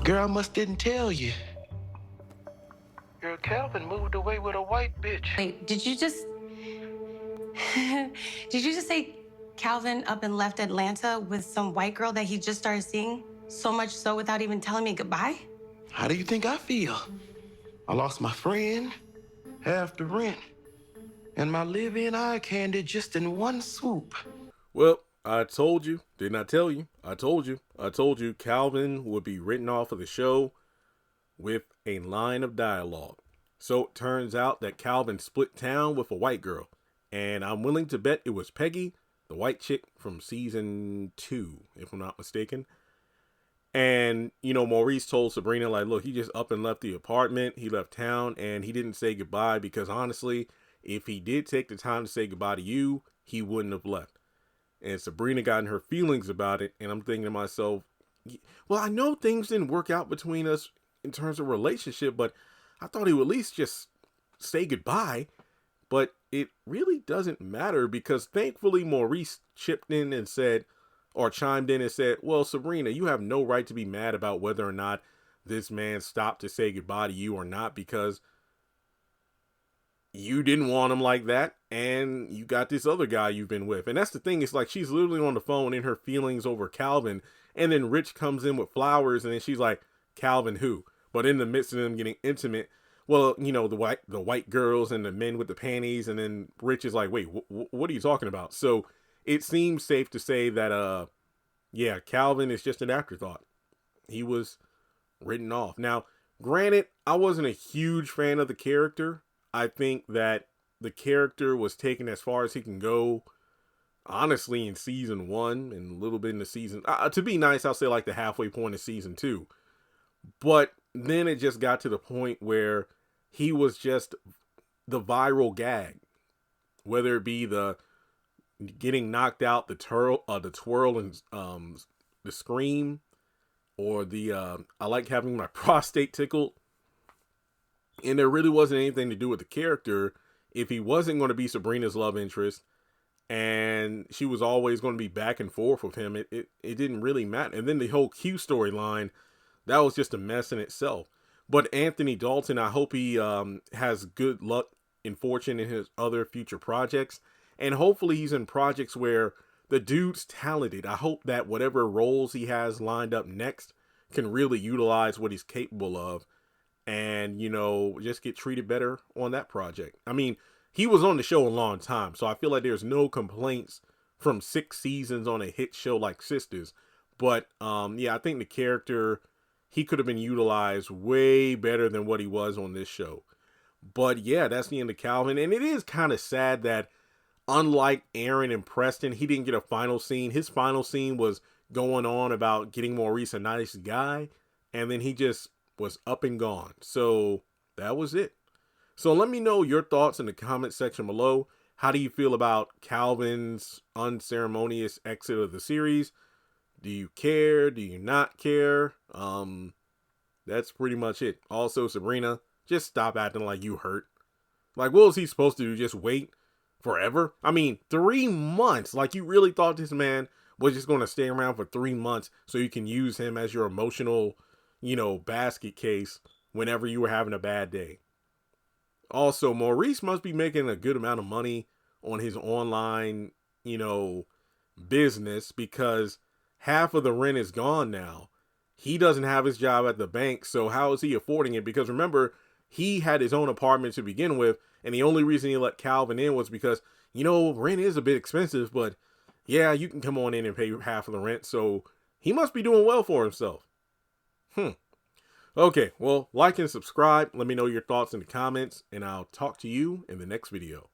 Girl, I must didn't tell you. Girl, Calvin moved away with a white bitch. Wait, did you just... Did you just say Calvin up and left Atlanta with some white girl that he just started seeing? So much so without even telling me goodbye? How do you think I feel? I lost my friend, half the rent, and my live-in eye candy just in one swoop. Well, I told you. Didn't I tell you? I told you. I told you Calvin would be written off of the show with a line of dialogue. So it turns out that Calvin split town with a white girl. And I'm willing to bet it was Peggy, the white chick from season 2, if I'm not mistaken. And, you know, Maurice told Sabrina, like, look, he just up and left the apartment. He left town and he didn't say goodbye because honestly, if he did take the time to say goodbye to you, he wouldn't have left. And Sabrina got in her feelings about it. And I'm thinking to myself, well, I know things didn't work out between us in terms of relationship, but I thought he would at least just say goodbye. But it really doesn't matter because thankfully Maurice chimed in and said, well, Sabrina, you have no right to be mad about whether or not this man stopped to say goodbye to you or not because you didn't want him like that and you got this other guy you've been with. And that's the thing. It's like she's literally on the phone in her feelings over Calvin, and then Rich comes in with flowers and then she's like, Calvin who? But in the midst of them getting intimate, well, you know, the white girls and the men with the panties, and then Rich is like, wait, what are you talking about? So it seems safe to say that, yeah, Calvin is just an afterthought. He was written off. Now, granted, I wasn't a huge fan of the character. I think that the character was taken as far as he can go, honestly, in season 1 and a little bit in the season. To be nice, I'll say like the halfway point of season 2. But then it just got to the point where he was just the viral gag, whether it be the getting knocked out, the twirl and the scream, or the I like having my prostate tickled. And there really wasn't anything to do with the character if he wasn't going to be Sabrina's love interest and she was always going to be back and forth with him. It didn't really matter. And then the whole Q storyline, that was just a mess in itself. But Anthony Dalton, I hope he has good luck and fortune in his other future projects. And hopefully he's in projects where the dude's talented. I hope that whatever roles he has lined up next can really utilize what he's capable of and, you know, just get treated better on that project. I mean, he was on the show a long time, so I feel like there's no complaints from 6 seasons on a hit show like Sistas. But, yeah, I think the character, he could have been utilized way better than what he was on this show. But, yeah, that's the end of Calvin. And it is kind of sad that, unlike Aaron and Preston, he didn't get a final scene. His final scene was going on about getting Maurice a nice guy, and then he just was up and gone. So that was it. So let me know your thoughts in the comment section below. How do you feel about Calvin's unceremonious exit of the series? Do you care? Do you not care? That's pretty much it. Also, Sabrina, just stop acting like you hurt. Like, what was he supposed to do? Just wait forever? I mean, 3 months. Like, you really thought this man was just going to stay around for 3 months so you can use him as your emotional, you know, basket case whenever you were having a bad day. Also, Maurice must be making a good amount of money on his online, you know, business because half of the rent is gone now. He doesn't have his job at the bank, so how is he affording it? Because remember, he had his own apartment to begin with, and the only reason he let Calvin in was because, you know, rent is a bit expensive, but yeah, you can come on in and pay half of the rent, so he must be doing well for himself. Okay, well, like and subscribe. Let me know your thoughts in the comments, and I'll talk to you in the next video.